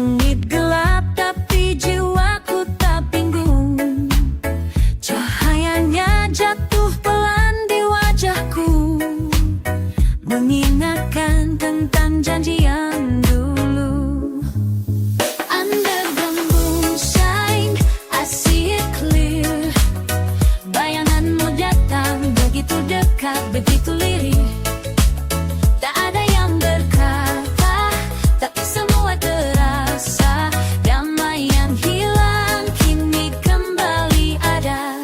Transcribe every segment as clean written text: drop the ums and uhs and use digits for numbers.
Langit gelap tapi jiwaku tak bingung. Cahayanya jatuh pelan di wajahku, mengingatkan tentang janji yang dulu. Under the moonshine, I see it clear. Bayanganmu datang begitu dekat, begitu lirih. Tak ada yang berkata, tapi semua terasa. Damai yang hilang kini kembali ada.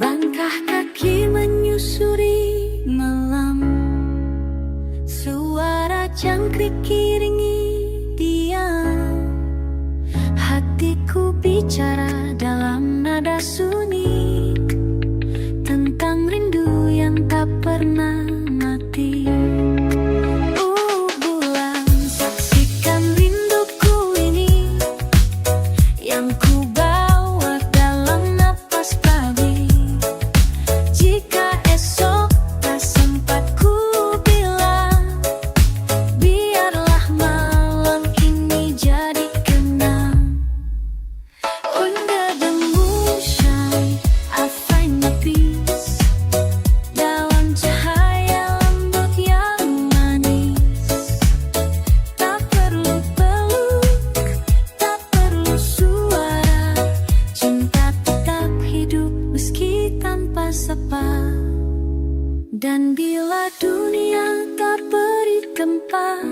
Langkah kaki menyusuri malam, suara jangkrik iringi diam. Hatiku bicara dalam nada sunyi tentang rindu yang tak pernah mati. Bulan, saksikan rinduku ini yang ku bawa dalam napas pagi. Jika esok tak sempat ku bilang, biarlah malam ini jadi kenang. Under the moonshine, I find my peace. Dalam cahaya lembut yang manis. Tak perlu peluk, tak perlu suara. Cinta tetap hidup meski tanpa sapa. Dan bila dunia tak beri tempat,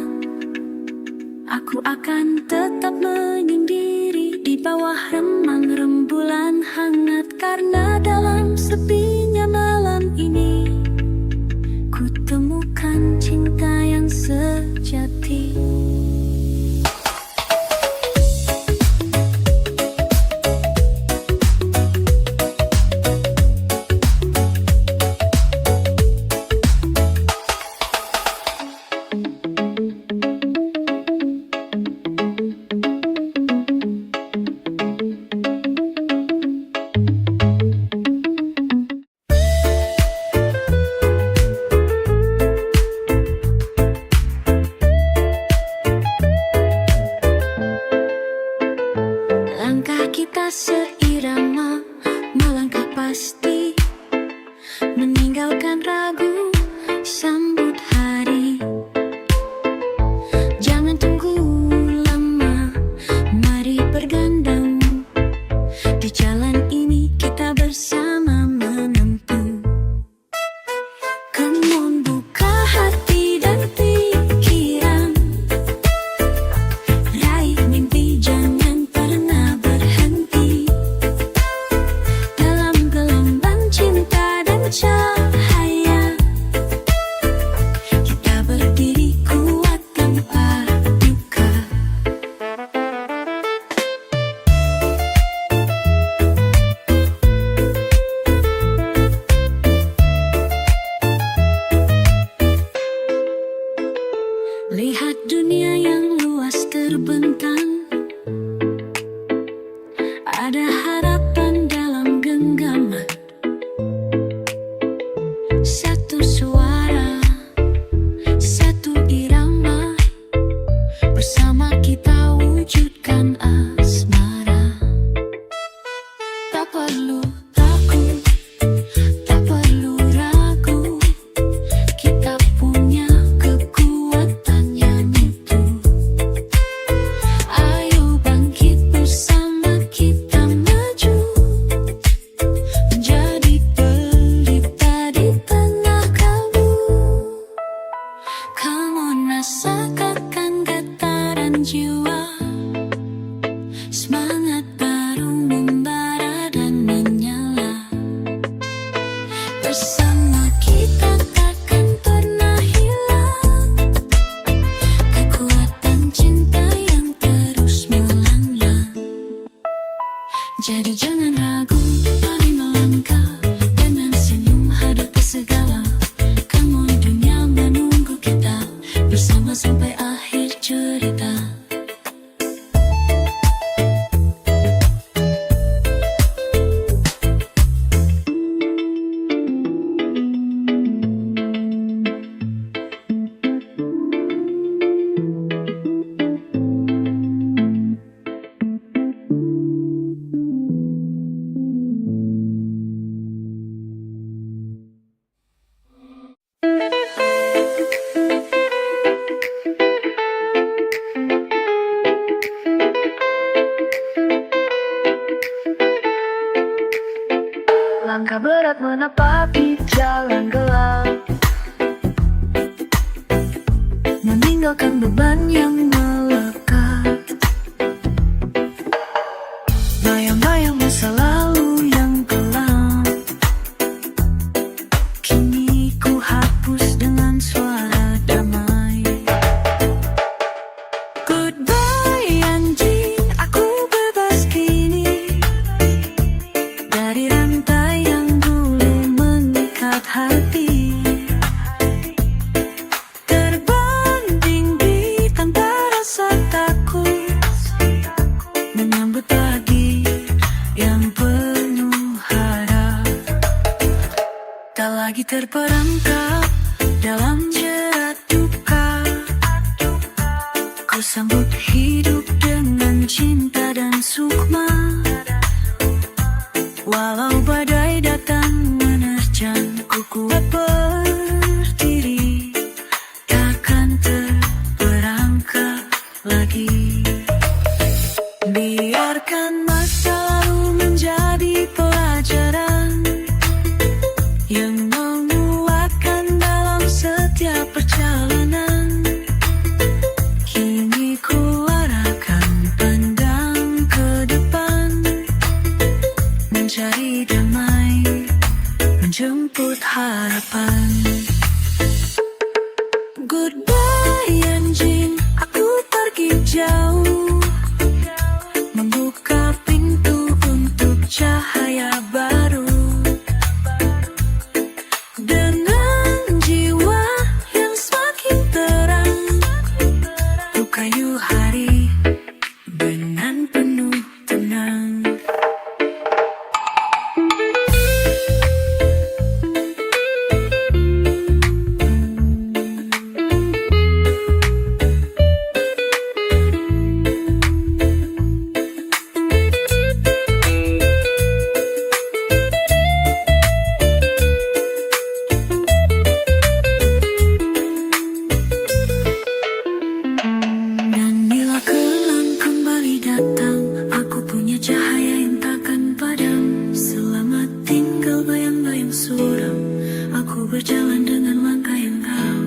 aku akan tetap menyendiri di bawah remang rembulan hangat. Karena dalam sepinya malam ini, ku temukan cinta yang sejati. Langkah kita seirama, melangkah pasti, meninggalkan ragu, sambut hari. Jangan tunggu lama, mari bergandeng. Di jalan ini kita bersama menempuh. Come on, buka hati dan pikiran, raih mimpi, jangan pernah berhenti. Dalam gelombang cinta dan cahaya, kita berdiri kuat tanpa duka. Lihat dunia yang luas terbentang, ada harapan dalam genggaman. Satu suara, satu irama, bersama kita wujudkan asmara. Tak perlu takut, tak perlu ragu, kita punya kekuatan yang utuh. Ayo bangkit bersama kita maju, menjadi pelita di tengah kalbu. Come on, rasakan getaran jiwa, semangat baru membara dan menyala. Bersama kita takkan pernah hilang, kekuatan cinta yang terus melanglang. Jadi jangan ragu, mari melangkah dengan senyum hadapi segala. Come on, dunia menunggu kita. berat menapaki jalan gelap, meninggalkan beban yang melekat. Bayang-bayang masa lalu yang kelam, kini ku hapus dengan suara damai. Goodbye anjing, aku bebas kini dari rantai yang dulu mengikat hati. Terbang tinggi tanpa rasa takut, menyambut pagi yang penuh harap. Tak lagi terperangkap dalam jerat duka, ku sambut hidup dengan cinta dan sukma. Walau badai datang menerjang, ku kuat berdiri, takkan terperangkap lagi. Biarkan masa lalu menjadi pelajaran yang menguatkan dalam setiap perjalanan. Kini ku arahkan pandang ke depan, mencari damai, menjemput harapan. Goodbye anjing, aku pergi jauh, membuka pintu untuk cahaya baru. Dengan jiwa yang semakin terang, ku kayu hari dengan penuh tenang. Dan bila kelam kembali datang, aku punya cahaya yang takkan padam. Selamat tinggal bayang-bayang suram, aku berjalan dengan langkah yang calm.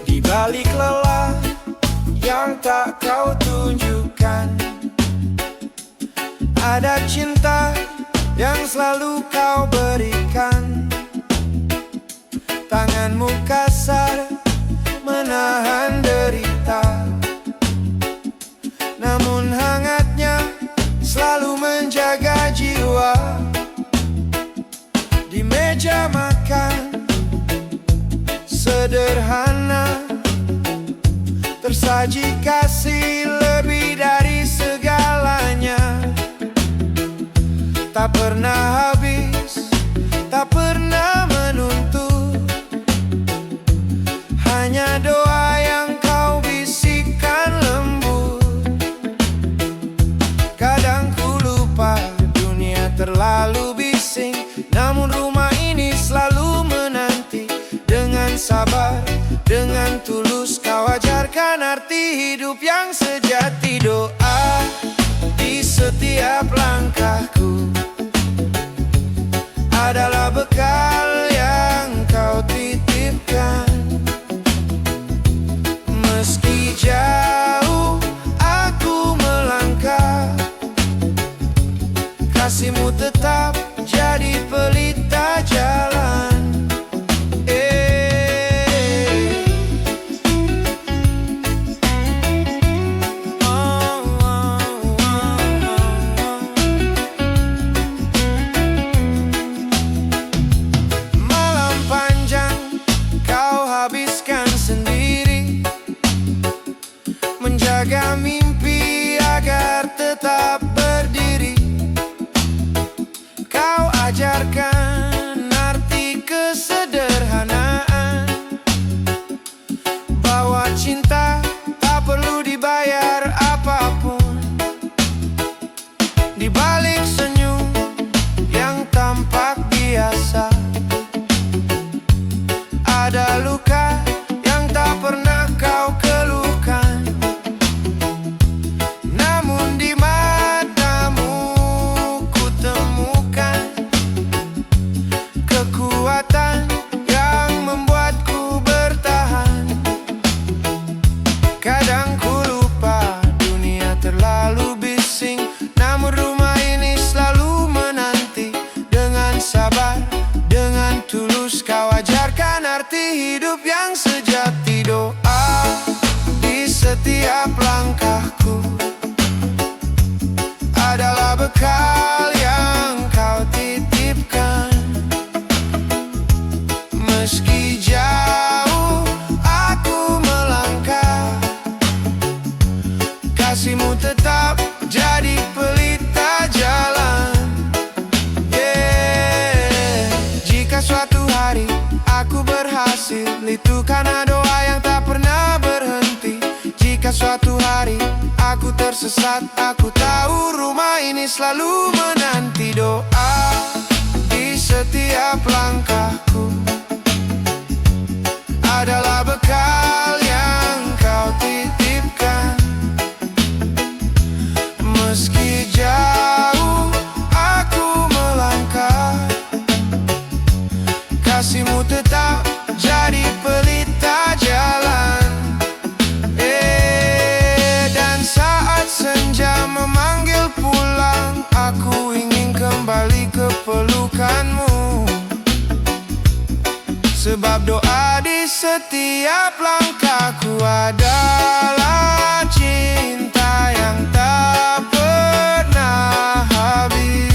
Di balik lelah yang tak kau tunjukkan, ada cinta yang selalu kau berikan. Tanganmu kasar menahan derita, namun hangatnya selalu menjaga jiwa. Di meja makan sederhana, tersaji kasih lebih dari segalanya. Tak pernah habis, tak pernah menuntut, hanya doa yang kau bisikkan lembut. Kadang ku lupa dunia terlalu bising, namun rumah ini selalu menanti. Dengan sabar, dengan tulus kau ajarkan arti hidup yang sejati. Doa di setiap langkahku adalah bekal yang kau titipkan. Meski jauh aku melangkah, kasihmu tetap jadi pelita jalan. itu karena doa yang tak pernah berhenti. Jika suatu hari aku tersesat, aku tahu rumah ini selalu menanti. Doa di setiap langkahku adalah bekal yang kau titipkan. Meski jauh aku melangkah, kasihmu tetap jadi pelita jalan. Dan saat senja memanggil pulang, aku ingin kembali ke pelukanmu. Sebab doa di setiap langkahku adalah cinta yang tak pernah habis.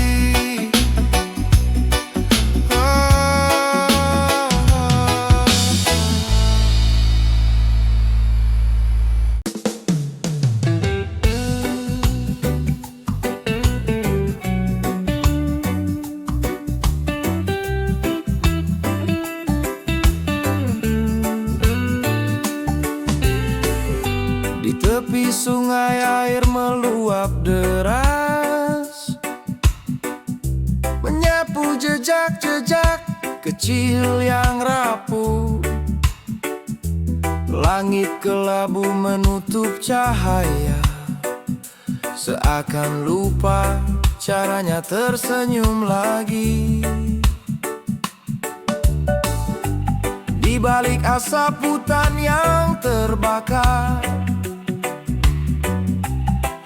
Di tepi sungai air meluap deras, menyapu jejak-jejak kecil yang rapuh. Langit kelabu menutup cahaya, seakan lupa caranya tersenyum lagi. Di balik asap hutan yang terbakar,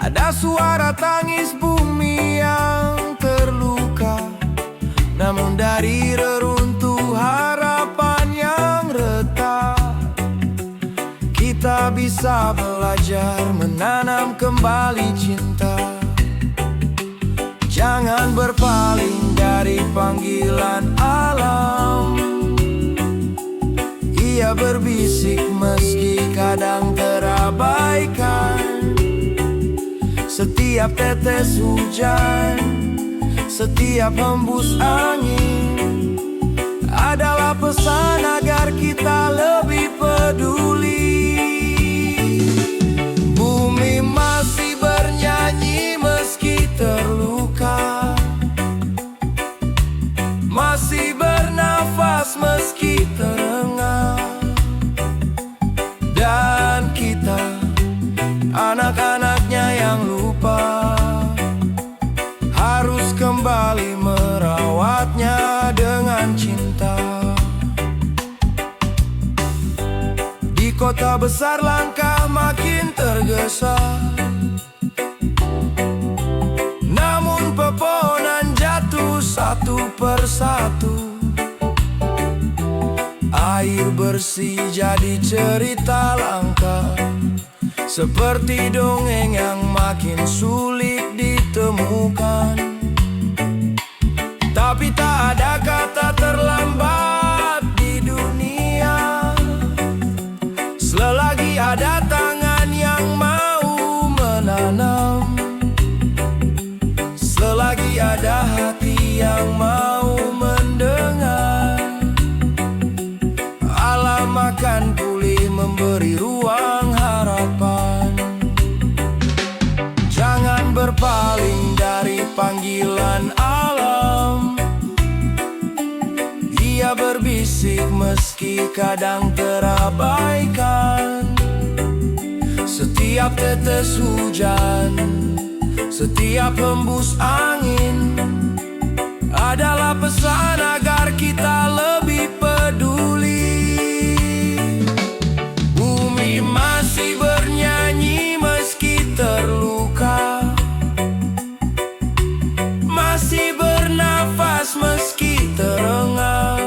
ada suara tangis bumi yang terluka. Namun dari reruntuh harapan yang retak, kita bisa belajar menanam kembali cinta. Jangan berpaling dari panggilan alam. Ia berbisik meski kadang terabaikan. Setiap tetes hujan, setiap hembus angin adalah pesan agar kita lebih peduli. Bumi masih bernyanyi meski terluka, masih bernafas meski terengah. Dan kita, anak-anaknya yang lupa, harus kembali merawatnya dengan cinta. Di kota besar langkah makin tergesa, namun pepohonan jatuh satu persatu. Air bersih jadi cerita langka, seperti dongeng yang makin sulit ditemukan. Tapi tak ada kata terlambat di dunia, selagi ada tangan yang mau menanam, selagi ada hati yang mau mendengar. Alam akan pulih memberi ruang harapan. Jangan berpaling dari panggilan alam. Ia berbisik meski kadang terabaikan. Setiap tetes hujan, setiap hembus angin adalah pesan agar kita lebih peduli. Bumi masih bernyanyi meski terluka, masih bernafas meski terengah.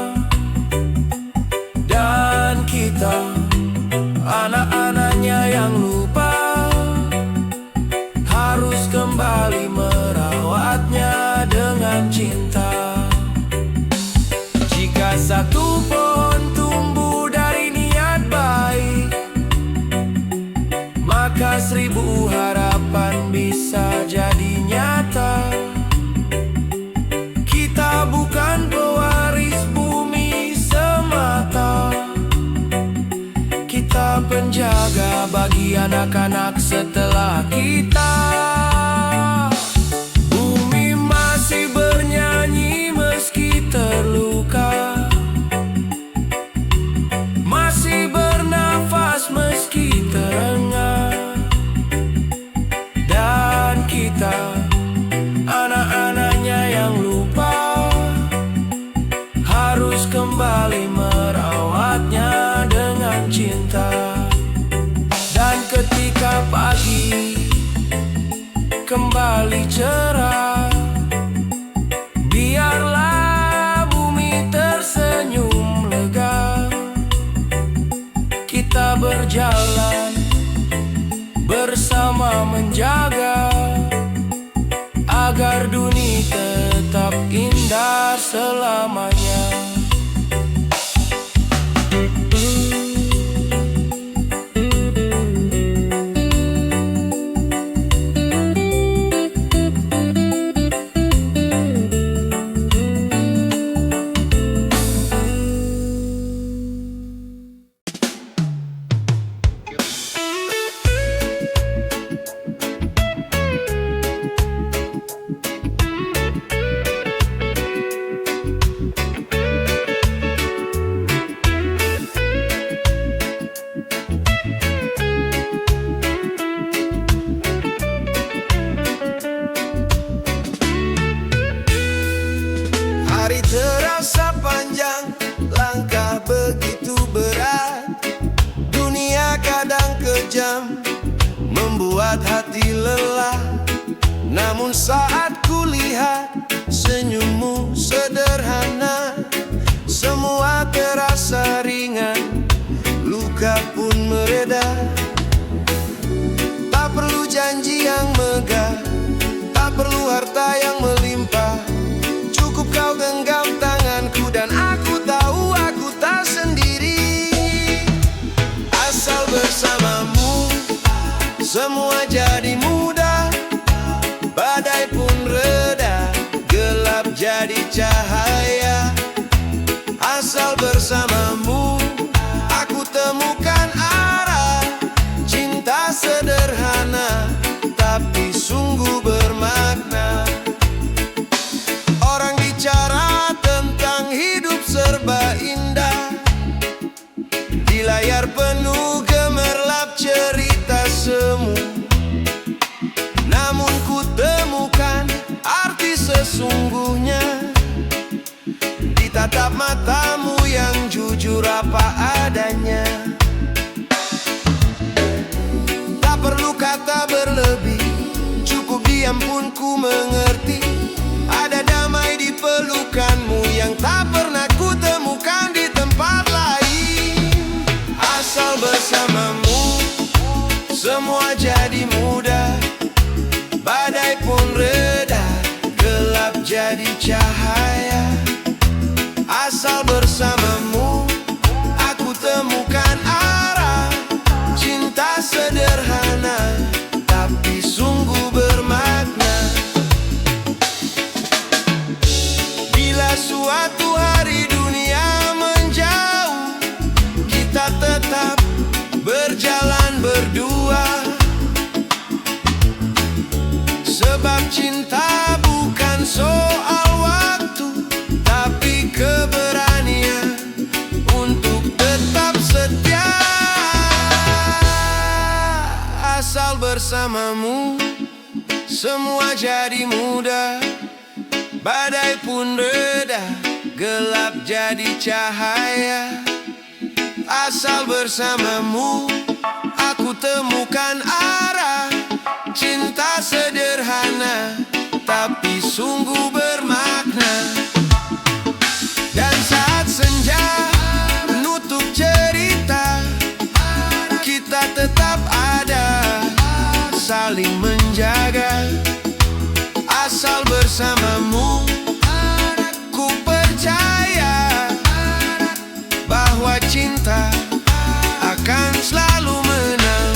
Dan kita, anak-anaknya yang lupa, harus kembali merawatnya dengan cinta. Jika satu pohon tumbuh dari niat baik, maka 1000 harapan bisa jadi nyata. Kita bukan pewaris bumi semata, anak-anak setelah kita. Bumi masih bernyanyi meski terluka, masih bernafas meski terengah. Dan kita, anak-anaknya yang lupa, harus kembali merawatnya dengan cinta. Dan ketika pagi kembali cerah, biarlah bumi tersenyum lega. Kita berjalan bersama menjaga agar dunia tetap indah selamanya. Hari terasa panjang, langkah begitu berat. Dunia kadang kejam, membuat hati lelah. Namun saat kulihat senyummu sederhana, semua terasa ringan, luka pun mereda. Tak perlu janji yang megah, tak perlu harta yang melimpah. Cukup kau genggam tanganku dan aku tahu aku tak sendiri. Asal bersamamu semua jadi mudah, badai pun reda, gelap jadi cahaya. Asal bersamamu aku temukan arah, cinta sederhana tapi sungguh bermakna. Orang bicara tentang hidup serba indah, di layar penuh gemerlap cerita semu. Namun ku temukan arti sesungguhnya di tatap matamu yang jujur apa adanya. Tak perlu kata berlebih, cukup diam pun ku mengerti. Ada damai di pelukanmu yang tak pernah ku temukan di tempat lain. Asal bersamamu semua jadi mudah, badai pun reda, gelap jadi cahaya. Asal bersamamu aku temukan arah, cinta sederhana tapi sungguh bermakna. Bila suatu hari dunia menjauh, kita tetap berjalan berdua. Sebab cinta bukan soal waktu, tapi keberanian untuk tetap setia. Asal bersamamu semua jadi mudah, badai pun reda, gelap jadi cahaya. Asal bersamamu aku temukan arah, cinta sederhana tapi sungguh bermakna. Dan saat senja menutup cerita, kita tetap ada, saling menjaga. Asal bersamamu ku percaya bahwa cinta akan selalu menang.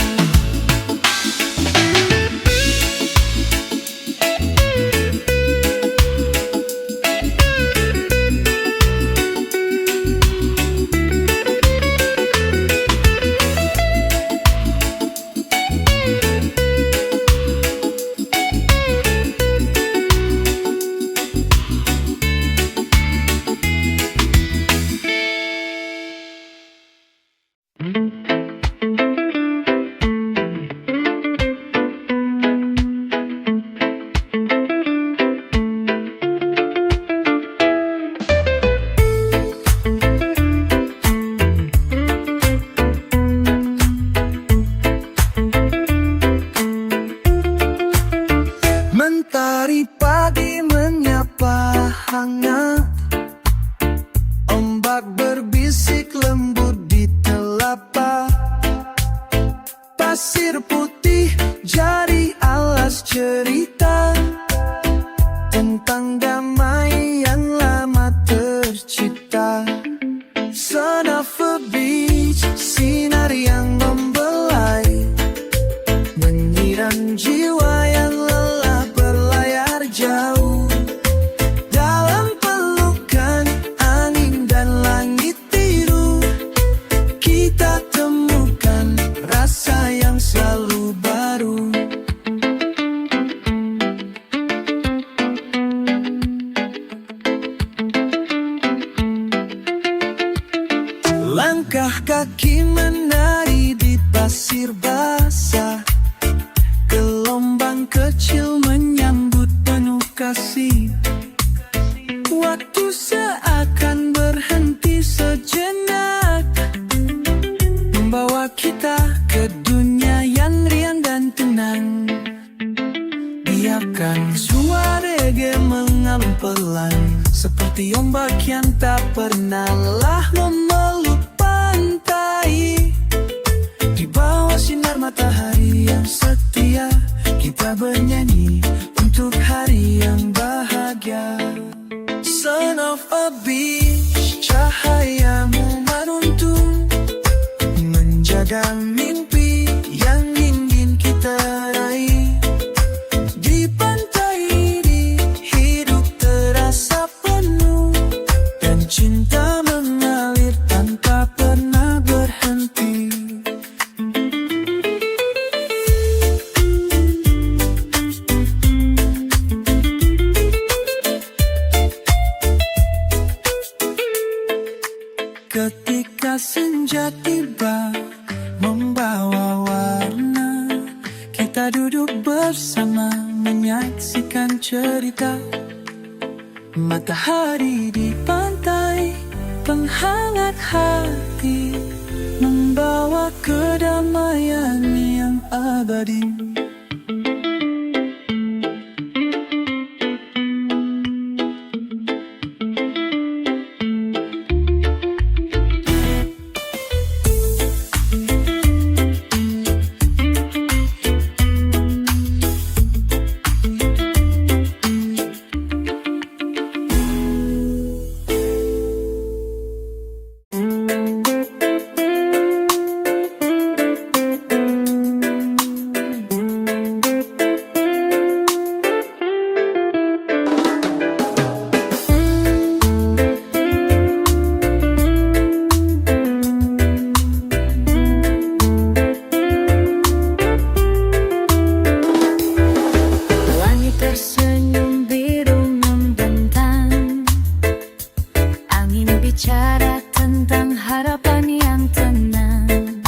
Langkah kaki menari di pasir basah, gelombang kecil menyambut penuh kasih. Waktu seakan berhenti sejenak, membawa kita ke dunia yang riang dan tenang. Biarkan suara reggae mengalun pelan, seperti ombak yang tak pernah lelah memeluk pantai. Di bawah sinar matahari yang setia, kita bernyanyi untuk hari yang bahagia. Son of a beach, cahayamu meruntung, menjaga mimpi yang ingin kita raih. Di pantai ini hidup terasa penuh, dan cinta mengalir tanpa pernah berhenti. Ketika senja tiba membawa warna, kita duduk bersama menyaksikan cerita. Matahari di pantai, penghangat hati, membawa kedamaian yang abadi. Tersenyum biru membentang, angin bicara tentang harapan yang tenang.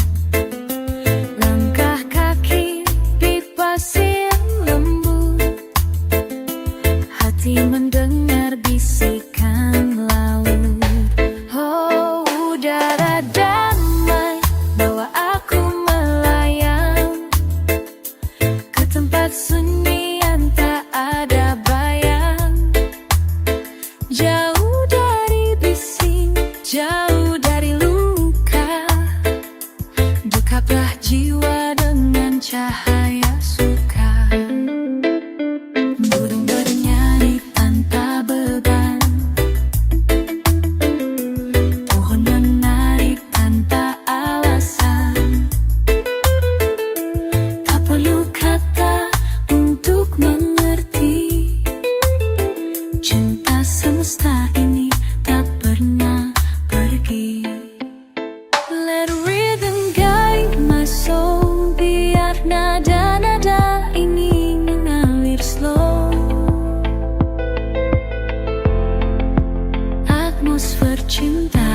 Langkah kaki di pasir lembut, hati mendengar bisikan laut. Oh, udara damai bawa aku melayang ke tempat sunyi yang tak ada bayang. Jauh dari bising, jauh dari luka, dekaplah jiwa dengan cahaya suka. Burung bernyanyi tanpa beban, pohon menarik tanpa alasan. Tak perlu kata untuk mengerti, cinta semesta ini tak pernah pergi. Let rhythm guide my soul, biar nada-nada ini mengalir slow. Atmosfer cinta